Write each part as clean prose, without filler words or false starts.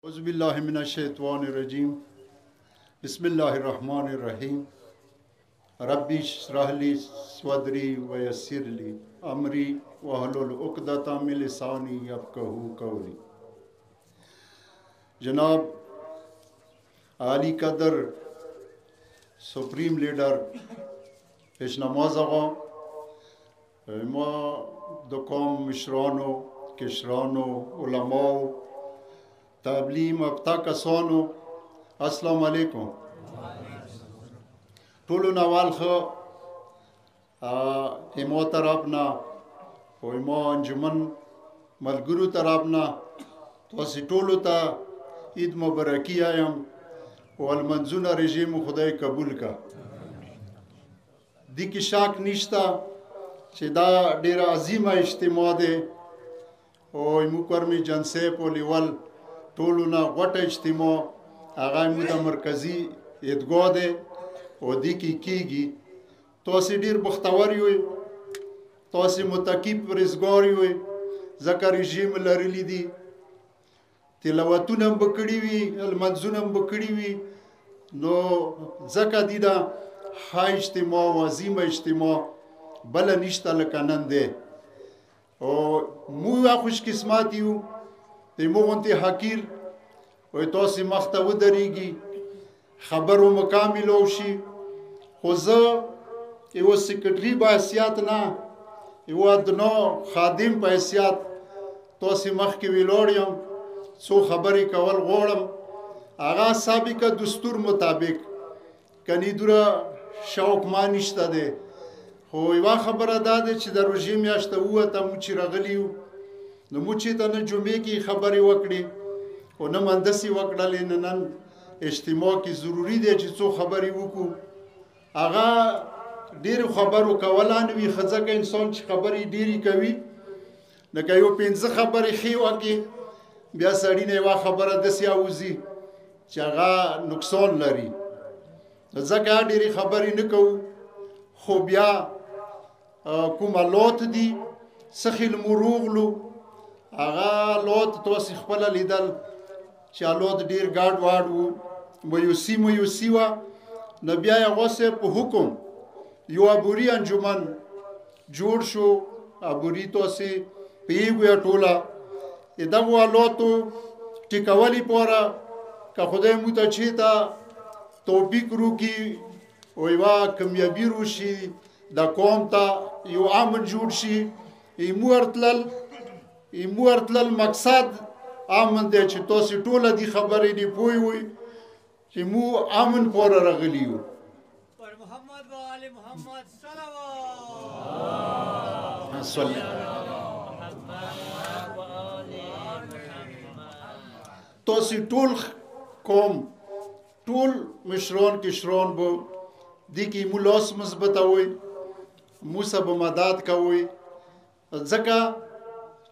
औज़ुबिल्लाहिमिनश्शैतानिर्रजीम बिस्मिल्लाहिर्रहमानिर्रहीम रब्बि इश्रह ली सदरी व यस्सिर ली अमरी वहलुल उक़दतम मिन लिसानी यफ़क़हू क़ौली। जनाब आली कदर सुप्रीम लीडर पेशनमाज आगा मा दुकाम मिश्रानो किशरानो उलमाओ ताबलीम अफ्ता कसानो अस्सलाम वालेकुम। टोलो नवाल ख इमो तरफना और इमो अंजुमन मलगुरु तरफना तो असी टोलो ता ईद मुबारकी आयम और मंजूना रजीम खुदाई कबूल का दी की शाक निश्ता चिदा डेरा अजीमा इज्तिमा दे और मुकरमी जनसे पोलीवल टोलुना वटा इज्तिमा आगाई मुदा मरकजी ईदगाह दे और दी की तो असी डीर बख्तवारी हुई तो असी मुतकीब परिजगारी हुई जका रजीम लरली दी तिलावतुनम बकड़ी हुई अलमंजुनम बकड़ी हुई नो जका दीदा हाई इज्तिमा वजीमा इज्तिमा बला निश्ता लकानंदे और मुआ खुशकिस्मती हूँ तेमोगंते हकीर और तो सी मख्ता उदरीगी खबर व मकामिल ओशी खुजा वो सेक्रेटरी बासियात ना वो अदनो खादिम बासियात तो सी मख के विलोड़ियम सो खबरी कवल गोड़म आगा साबिका दस्तूर मुताबिक कनी दुरा शौक मानिश्ता दे हो इवा खबर अदा दे च दरोजी म्याश्ता हुआ ता मुची रगलियो न मुची ता न जुमे की खबरी वकड़ी और न मंदसी वकड़ा लेन नन इज्तिमा की ज़रूरी दे जिसो खबरी वकू आगा डेर खबरों कवलान भी खजा का इंसान च खबरी डेरी कवी न कयो पेंज खबरी खीवा की बिया सड़ी ने वा खबर दसिया उजी चगा नुकसान लरी जका डेरी खबरी न कहू खो बिया कुमा लोत दी सखिल मुरूगलू आगा लोत तो सिखपला लिदल चालोत डीर गाड वाडू मयूसी वा नबिया वसे हुकुम यो अबूरी अंजुमन जोड़ शो अबूरी तो से पेगुया टोला इदगवा लोतो टिकवली पोरा का खुदे मुतचीता तौफीक रुकी ओइवा कमियाबी रूशी दा कौमता यो आमन जुड़शी इमुअर्तलल मकसद आमन दे च तो सी टोला दी खबरी दी पोई हुई कि मु आमन पोर रगलियो पर मोहम्मद व आले मोहम्मद सल्लल्लाहु तो सी टोल कौम टोल मिश्रोन किशरोन बो दी की मुलोस मजबता हुई मुसा बमदाद का हुई जका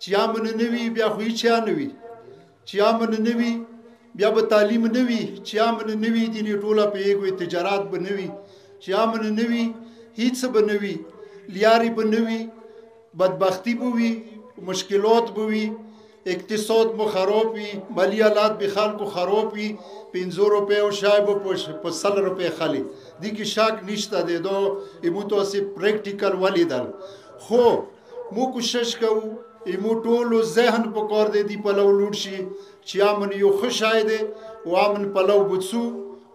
चियामन नवी बिया हुई चिया नवी चियामन नवी बिया तालीम नवी चियामन नवी दिनी टोला पे एक हुई तिजारात बनवी चियामन नवी हित बनवी लियारी बनवी बदबख्ती बुवी मुश्किलोत बुवी इक्तिसाद में खराब हुई मलियालात बिखाल को खराब हुई 500 रुपये और शायद 50 रुपये खाली दी की शाक निश्ता दे दो इमु तो से प्रैक्टिकल वाली दल हो मु कोशिश करूँ इमु टोलो जहन पकड़ दे दी पलव लूटशी चियामन यो खुश आए दे वामन पलव बुत्सु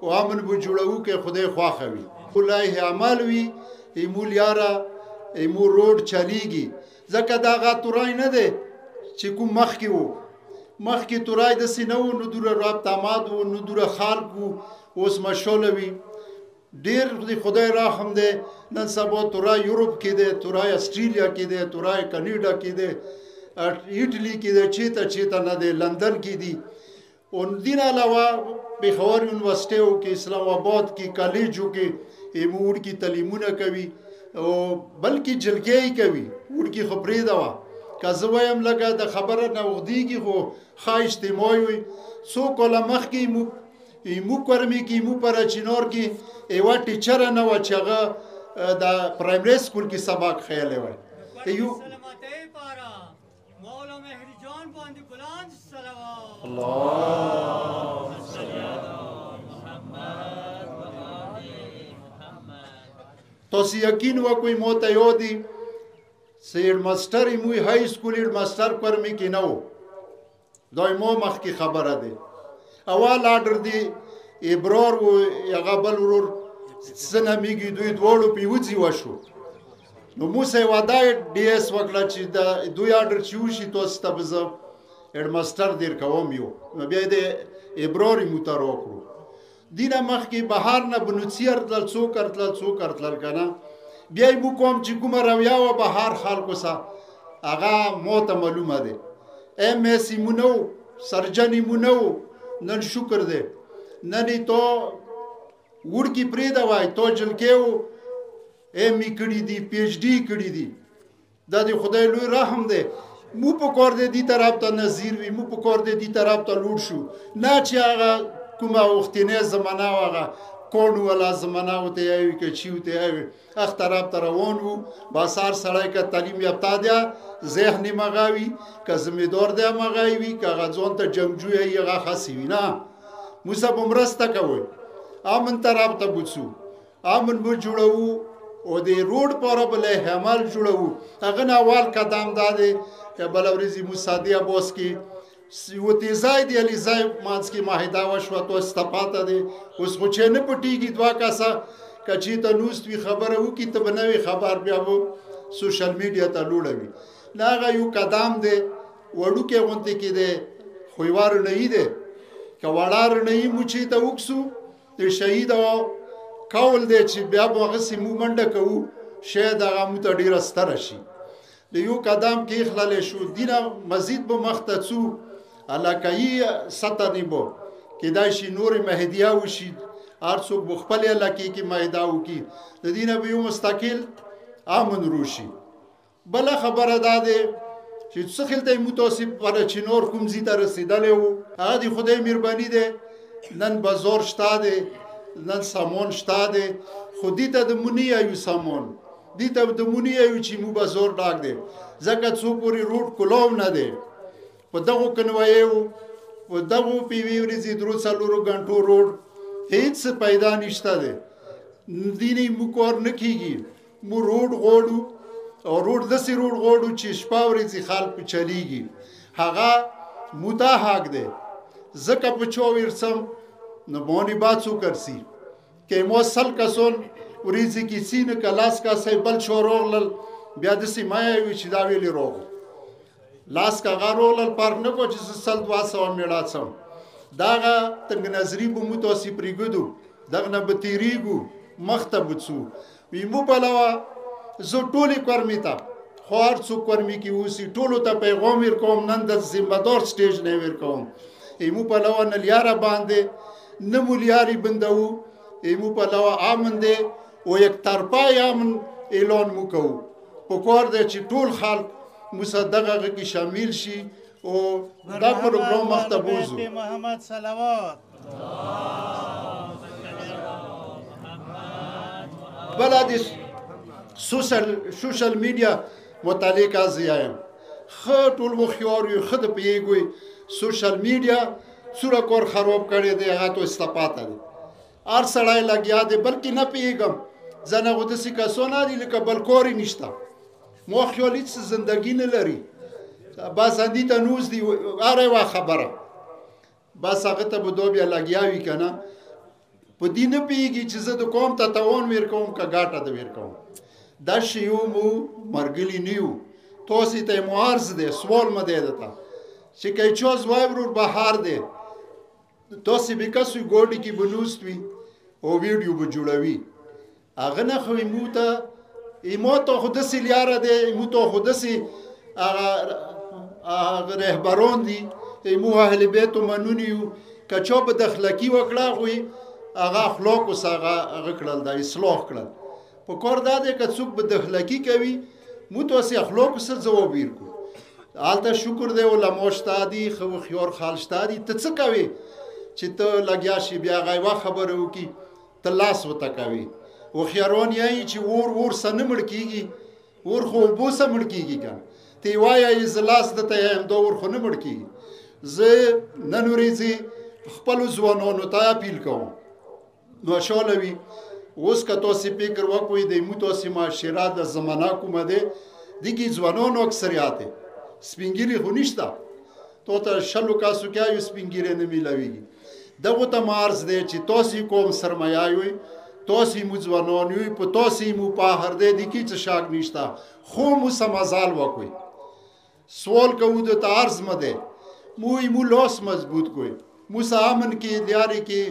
वामन बुजुड़ाऊ के खुदे ख्वाखवी खुलाई है अमलवी इमु लियारा इमु रोड चलीगी जका दागा तुराई न दे चिकु मख की तुराई दसी नौ नुदुरा राब्ता मादू नुदुरा खालकू ओस मशोलवी डेर खुदा राहम दे नन सबो तुराई यूरोप की दे तुराई ऑस्ट्रेलिया की दे तुराई कनाडा की दे इटली की दे चीता न दे लंदन की दी उन दिन अलावा बेखबर यूनिवर्सिटियों की इस्लामाबाद की कॉलेजों के इमूड की तलीमुन कवी बल्कि जलके ही कवी उड़ की खबरें दवा कज़वायम लगा द खबर न उदी की हो खाइश तिमोई हुई सो कोला मख की इमु कर्मी की इमु पर चिनोर की एवा टीचर न वचगा द प्राइमरी स्कूल की सबक ख्याल है यू सलामते पारा मौला मेहर जान बांध बुलंद सलावत अल्लाह تاسو یقین وکوئ مو ته یادي چې هډماسټر یې موی های سکول هډماسټر کورمې کې نه و دا مو مخکې خبره ده اول آرډر دی ابرار و هغه بل ورور څنګه میږي دوی دواړو په وځي وشو نو موسی واده ډي اس وکړه چې دا دوی آرډر چې وشي تاسو ته به زه هډماسټر دیر کوم یو نو بیا د ابرار یې موته راکړو دینه مخکې بهر نه بنوڅي ارتلل څوک ارتلل که نه بیا یې مو کوم چې کومه رویه وه بهر خلکو سه هغه موته معلومه دی ایم ایس یې مو نه و سرجن یې مو نه و نن شکر دی نن یې تو وړکي پرېږده وای تو جلکې و ایم ای کړي دي پی ایچ ډي کړي دي دا د خدای لوی رحم دی مو په کار دی دې طرف ته نظیر وي مو په کار دی دې طرف ته لوړ شو نه چې هغه کومه وختینۍ زمانه و هغه کون والا زمانه ورته یایوي که چی ورته یایوي هغه طرف ته روان وو بس هر سړی که تعلیم یافته دی ذهن یې مغه وي که ذمهدار دی مغه وي که هغه ځان ته جنګجوی یي هغه خسي وي نه موږ به مرسته کوئ امن طرف ته بوځو امن به جوړوو او د روډ پاره بل حمل جوړوو هغه نه اول قدم دا دی که بله ورځې موږ سادي ابوس کې یو تیزای دی علیزای مانس کې معاهده وشوه تاسو ته پاته دی اوس خو چې نه پټېږي دوه کسه که چېرته نوست وي خبره وکړي ته به نه وي خبر بیا به سوشل میډیا ته لوړوي نه هغه یو قدم دی وړوکی غوندې کې دی خو یوه رڼایي دی که وړه رڼایي مو چېرته وکسو د شهید کول دی چې بیا به هغسې مو منډه کوو شاید هغه مو ته ډېره ستره شي د یو قدم کې ایښللی شو دینه مزید به مخته څو علاقایي سطح نه به کیدای شي نورې معاهدیه وشي هر څوک به خپلې علاقې کې معاهده وکړي د دې نه به یو مستقل امن روشي بله خبره دا دی چې څه خلته یې متاسب پره چې نور کوم ځای ته رسېدلی وو هغه د خدای مهرباني دی نن بازار شته دی نن سامان شته دی خو دې ته د مونی یو سامان دې ته د مونی یو چې مو بازار ډاک دی ځکه څو پورې روډ کلاو نه دی په دغو کنوایو په دغو په یوې ورځې درو څلورو غنټو روډ هیڅ پیدا نشته دی دینې مو کار نه کېږي مو روډ غواړو او روډ داسې روډ غواړو چې شپه ورځې خلک په چلیږي هغه مو ته حق دی ځکه په چا ورسم نو باندې باد څوک ارسي که مو سل کسان ورځې کې سي نه که لاس کسې بل چا راغلل بیا داسې ما وي چې دا ویلې راغلو لاس که هغه راغلل فرق نه کو چې زه سل 200 میړه څم دغه تنګ نظري به مو تاسې پرېږدو دغه نه به تېرېږو مخته به څو وي مو پلوه زه ټولې کورمې ته خو هر څوک کورمې کې اوسي ټولو ته پیغام ورکوم نن د ذمهدار سټیج نه ورکوم ایمو پلوه نه لیاره باندې نه مو لیارې بندوو ایمو پلوه امن دی او یک طرفه امن اعلان مو کوو په کار دی چې ټول خلک مصدقه کې شامل شي او دا پروګرام مخته بوځو محمد صلوات بله د سوشل میډیا متعلق از یم ښه ټول مخیار یو ښه د پوهېږئ سوشل میډیا څومره کار خراب کړی دی هغه تاسو ته پاته دی هر سړی لګیا دی بلکې نه پوهېږم ځنه خو داسې کسان دي لکه بل کار یې نشته ما خیال هېڅ زندګي نه لري بس اندي ته نوز دي هر یوه خبره بس هغه ته به دا بیا لګیا وي که نه په دې نه پوهېږي چې زه د قوم ته تاوان ورکوم که ګټه د ورکوم دا شیو مو مرګلي نه یو تاسې ته یې مو عرض دی سوال مه دی درته چې که چا زوی ورور بهر دی تاسې به کسو ګوډې کې به نوست وي او ویډیو به جوړوي هغه نه خو مو ته ایمو ته خو داسې لیاره دی ایمو ته خو داسې هغه رهبران دي ایمو اهل بیت و منوني یو که چا به دخلکي وکړه خو هغه اخلاق اوس هغه کړل دا اصلاح کړل په کار دا دی که څوک به دخلکي کوي مو تاسې اخلاقو سره ځواب ورکړو هلته شکر دی علما شته دي ښه هوښیار خلک شته دي ته څه کوې چې ته لګیا شي بیا هغه یوه خبره وکړي ته لاس ورته کوې هوښیاران یایي چې اور سه نه مړ کېږي اور خو اوبو سه مړ کېږي که ته یې وایه زه لاس درته یم دا اور خو نه مړ کېږي زه نن ورځې خپلو ځوانانو ته اپیل کوم نو خوشحاله وي اوس که تاسې فکر وکړئ د مو تاسې معاشره د زمانه کومه دی دې کې ځوانانو اکثریت دی سپین ږیري خو نشته تو ته شلو کاسو کې یو سپین ږیری نه میلاویږي دغو ته مارز دی چې تاسې کوم سرمایه یوئ تاسې مو ځوانان یوئ په تاسې مو پاهر دی د کې څه شک نشته خو مو څه مزال وکړئ سوال کوو د ته عرض مه دی مو لاس مضبوط کوئ مو څه امن کې دیارې کې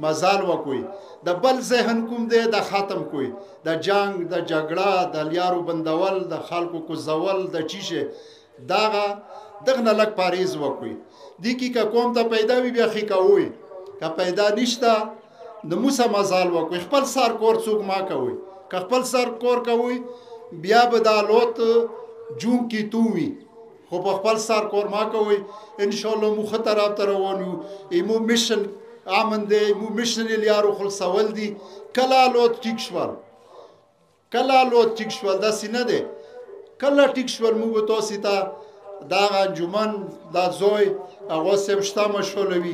مزال وکړئ د بل ذهن کوم دی د ختم کوئ د جنگ د جګړه د لیارو بندول د خلکو کوزول د چیشه دغه نه لږ پاریز وکړئ دې کې که قوم ته پیدا وي بیا ښې کوئ که پیدا نشته نو مو څه مزال وکړئ خپل سر کور څوک ما کوئ که خپل سر کور کوئ بیا به د الوت جون کې تو وي خو په خپل سر کور ما کوئ انشاءالله مو ښه طرف ته روان یو ایمو میشن امن دی مو میشن لیارو خلصول دي کله الوت ټیک شول داسې نه دی کله ټیک شول موږ به تاسې ته دغه انجمن دا زوی هغه صاحب شته مشغولوي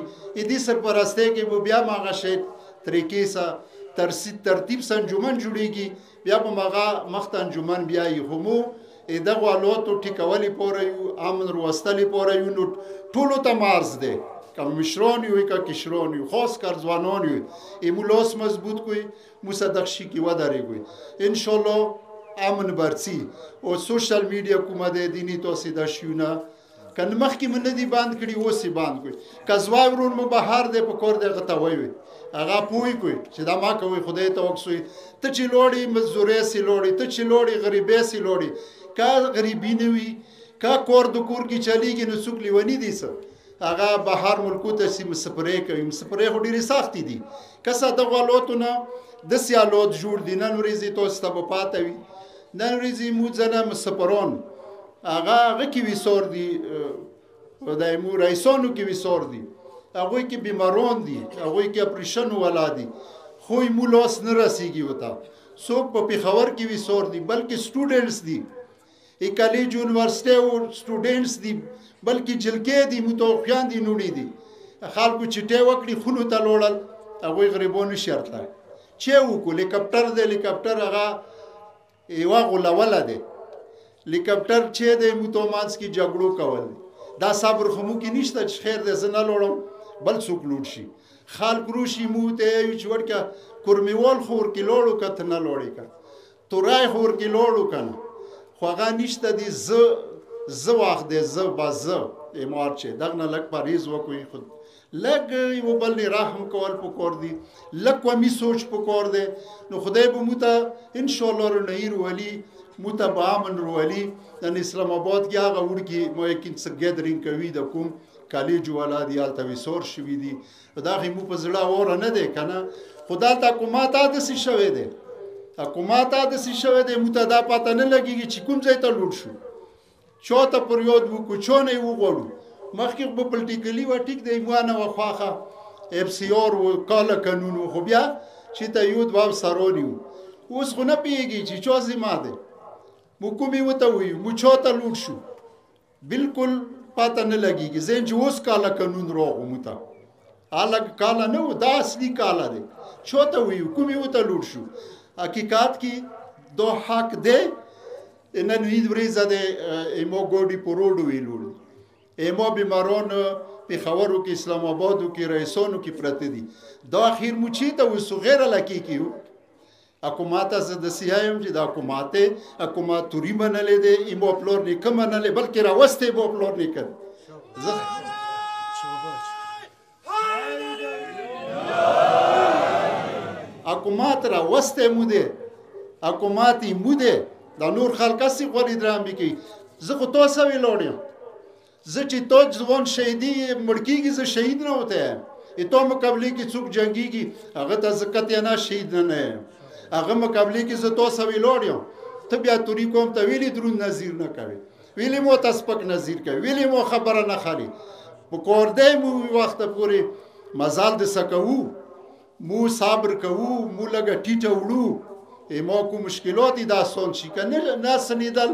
دې سرپرستۍ کې به بیا هماغه شی طریقې سره ترتیب سره انجمن جوړېږي بیا به هماغه مخته انجمن بیایي خو مو دغو الوتو ټیکولې پوره یو امن روستلې پوره یو نو ټولو ته مارز دی که مشران یو که کشران یو خاص کر ځوانان یو مو لاس مضبوط کوئ مو صدق شي کې ودرېږئ انشاءالله امن برڅي او سوشل میډیا کومه دی دیني تاسې دا شیونه که مخکې مو نه دي بند کړي اوس یې بند کړئ که زوی ورور مو بهر دی په کور دی هغه ته ووایئ هغه پوه کړئ چې دا ما کوئ خدای ته وکسوئ ته چې لوړې مزدورۍ سې لوړې ته چې لوړې غریبۍ سې لوړې که غریبي نه وي که کور د کور کې چلیږي نو څوک لیوني دي څه هغه بهر ملکو ته مسافرۍ کوي مسافرۍ خو ډېرې سختې دي که څه دغو الوتو نه داسې الوت جوړ دي نن ورځې تاسو ته به پاته وي نن ورځې مو ځنه مسافران هغه کې ویسار دي د مو رئیسانو کې ویسار دي هغوی کې بیماران دي هغوی کې اپریشن والا دي خو مو لاس نه رسیږي ورته څوک په پېښور کې ویسار دي بلکې سټوډنټس دي کالج یونیورسټۍ سټوډنټس دي بلکې جلکې دي متوقعان دي نوړي دي خلکو چټې وکړي خونو ته لوړل هغوی غریبانو شرطه چې وکړو هلیکاپټر دی هلیکاپټر هغه یوه غولوله دی هلیکاپټر چې دی متومانس کې جګړو کول دا صبر خو مو کې نشته چې خیر دی زه نه لوړم بل څوک لوړ شي خلک روشي مو ته یو چې ورکه کورمیوال خو ورکې لوړو که ته نه لوړې که تورای خو ورکې لوړو که نه خو هغه نشته دی زه وخت دی زه به زه امار چې دغه نه لږ پرهیز وکړئ خود لږ یو بل نه رحم کول پکار دي لږ قومي سوچ پکار دی نو خدای به مو ته انشاءالله رڼایي روالي مو ته به امن روالي نن اسلام آباد کې هغه وړکي مو یقین څه ګیدرینګ کوي د کوم کالج والا دی هلته ویسور شوي دي دا خو مو په زړه اوره نه دی که نه خو دلته حکومت داسې شوی دی حکومت داسې شوی دی مو ته دا پته نه لګېږي چې کوم ځای ته لوټ شو چا ته پر یاد وکړو چا نه یې وغواړو مخکې به پلټیکلي وه ټیک دی مو نه وه خواښه اف سی آر و کاله قانون و خو بیا چې ته یو دوه افسران یو اوس خو نه پوهېږي چې چا ذمه دی مو کومې ورته وایو مو چا ته لوټ شو بلکل پته نه لګېږي ځین چې اوس کاله قانون راغو مو ته هلک کاله نه و دا اصلي کاله دی چا ته وایو کومې ورته لوټ شو حقیقت کې دا حق دی نن ورځې د ایمو ګوډي په روډو ویلوړ ایمو بیماران پېښورو کې اسلام آبادو کې رئیسانو کې پراته دي دا اخیر مو چېرته وسو غیر لکې کې یو حکومت زه داسې یم چې دا حکومت توري منلی دی ایمو پلار نیکه منلی بلکې راوستی به پلار نیکه حکومت راوستی مو دی حکومت یې مو دی دا نور خلک هسې غوړي درامې کوي زه خو تاسو ویلوړ یم زه چې تو ځوان شهیدي مړ کېږي زه شهید نه وتی یم تو مقابلې کې څوک جنګېږي هغه ته زه قطعا نه شهید نه یم هغه مقابلې کې زه تاسو ویلوړ یم ته بیا توري قوم ته ویلې دروند نظیر نه کوي ویلې مو ته سپک نظیر کوي ویلې مو خبره نه خالي په کور دی مو وخته پورې مزال دسه کوو مو صبر کوو مو لږه ټیټه وړو ما کو مشکلات دا آسان شي که نه سنېدل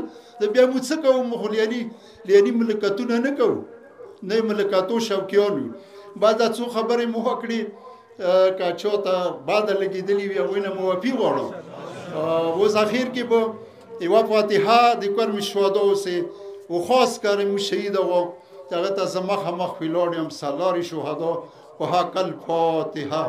بیا مو څه کوو مو خو لیاني ملکتونه نه کوو نه ملکاتو شوقیان یو بعد دا څو خبرې مو وکړې که چاته بعد لګېدلي وي هغوی نه معافي غواړم. اوس اخر کې به یوه فاتحه د کرم شهداو سې و خاص کرم شهید آقا که هغه ته زه مخامخ ولاړ یم سالار شهدا په حق الفاتحه.